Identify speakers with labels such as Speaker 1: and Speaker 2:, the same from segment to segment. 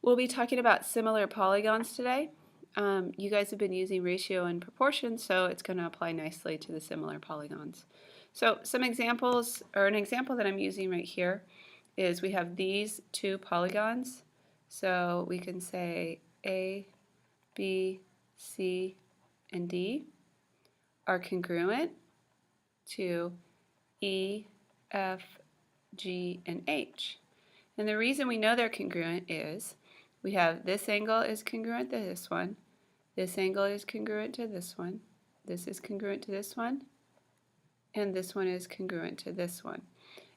Speaker 1: We'll be talking about similar polygons today. You guys have been using ratio and proportion, so it's going to apply nicely to the similar polygons. So some examples, or an example that I'm using right here, is we have these two polygons. So we can say A, B, C, and D are congruent to E, F, G, and H. And the reason we know they're congruent is we have this angle is congruent to this one, this angle is congruent to this one, this is congruent to this one, and this one is congruent to this one.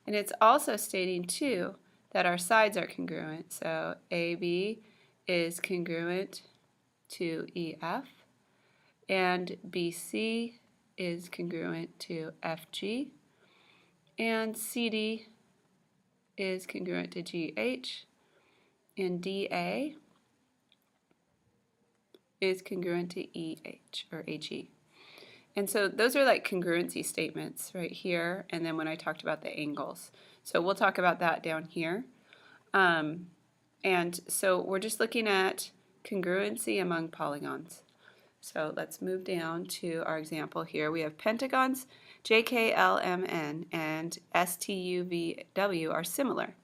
Speaker 1: And it's also stating too that our sides are congruent. So AB is congruent to EF, and BC is congruent to FG, and CD is congruent to GH, and DA is congruent to EH or HE. And so those are like congruency statements right here, and then when I talked about the angles. So we'll talk about that down here. And so we're just looking at congruency among polygons. So let's move down to our example here. We have pentagons JKLMN and STUVW are similar.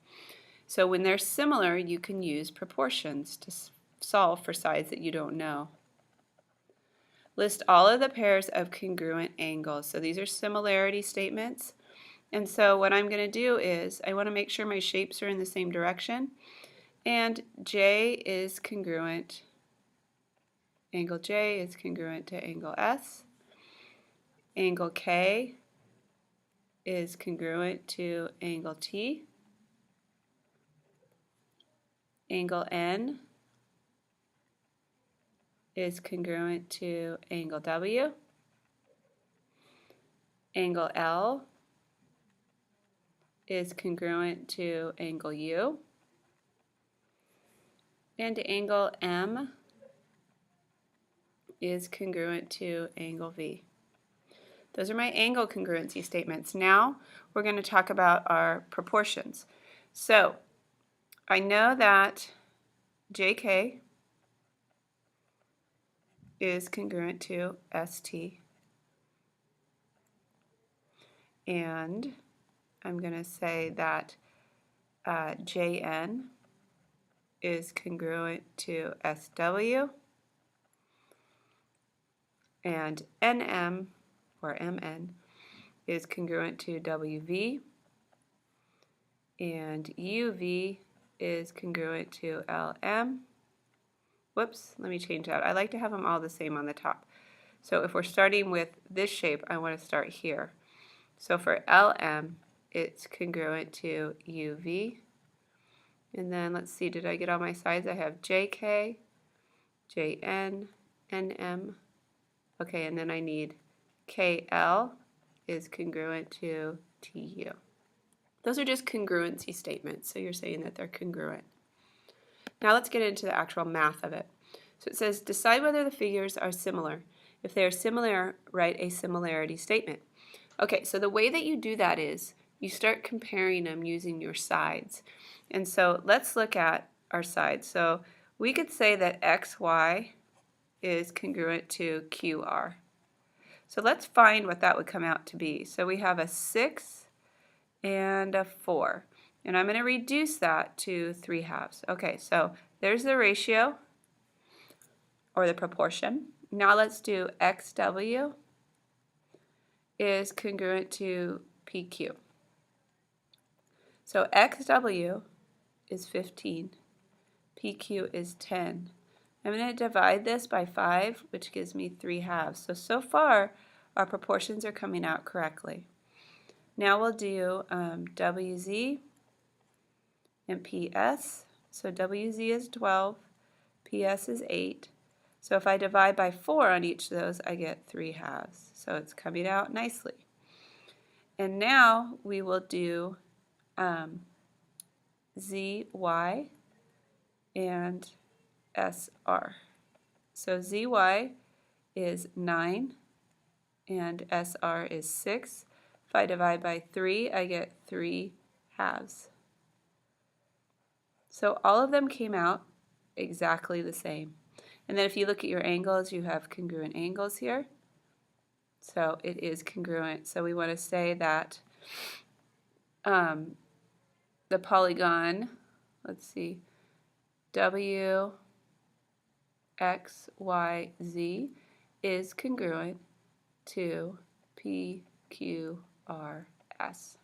Speaker 1: So when they're similar, you can use proportions to solve for sides that you don't know. List all of the pairs of congruent angles. So these are similarity statements. And so what I'm going to do is I want to make sure my shapes are in the same direction. And J is congruent. Angle J is congruent to angle S. Angle K is congruent to angle T. Angle N is congruent to angle W. Angle L is congruent to angle U. And angle M is congruent to angle V. Those are my angle congruency statements. Now we're going to talk about our proportions. So I know that JK is congruent to ST, and I'm going to say that JN is congruent to SW, and NM or MN is congruent to WV, and UV is congruent to LM. Whoops, let me change that. I like to have them all the same on the top. So if we're starting with this shape, I want to start here. So for LM, it's congruent to UV. And then let's see, did I get all my sides? I have JK, JN, NM. Okay, and then I need KL is congruent to TU. Those are just congruency statements, so you're saying that they're congruent. Now let's get into the actual math of it. So it says, decide whether the figures are similar. If they are similar, write a similarity statement. Okay, so the way that you do that is you start comparing them using your sides. And so let's look at our sides. So we could say that XY is congruent to QR. So let's find what that would come out to be. So we have a 6 and a 4. And I'm going to reduce that to 3/2. Okay, so there's the ratio or the proportion. Now let's do XW is congruent to PQ. So XW is 15, PQ is 10. I'm going to divide this by 5, which gives me 3/2. So far, our proportions are coming out correctly. Now we'll do WZ and PS. So WZ is 12, PS is 8. So if I divide by 4 on each of those, I get 3/2. So it's coming out nicely. And now we will do ZY and SR. So ZY is 9 and SR is 6. If I divide by 3, I get 3/2. So all of them came out exactly the same. And then if you look at your angles, you have congruent angles here. So it is congruent. So we want to say that the polygon, let's see, W, X, Y, Z is congruent to P, Q, R, S.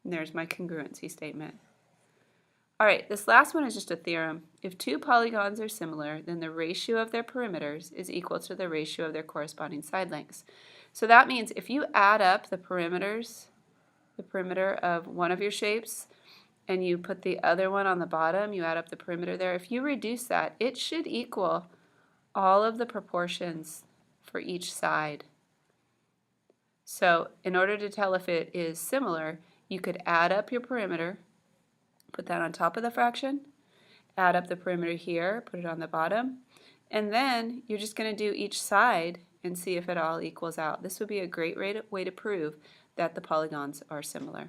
Speaker 1: And there's my congruency statement. All right, this last one is just a theorem. If two polygons are similar, then the ratio of their perimeters is equal to the ratio of their corresponding side lengths. So that means if you add up the perimeters, the perimeter of one of your shapes, and you put the other one on the bottom, you add up the perimeter there, if you reduce that, it should equal all of the proportions for each side. So in order to tell if it is similar, you could add up your perimeter, put that on top of the fraction, add up the perimeter here, put it on the bottom, and then you're just going to do each side and see if it all equals out. This would be a great way to prove that the polygons are similar.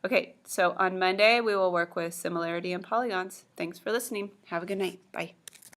Speaker 1: Okay, so on Monday we will work with similarity and polygons. Thanks for listening. Have a good night. Bye.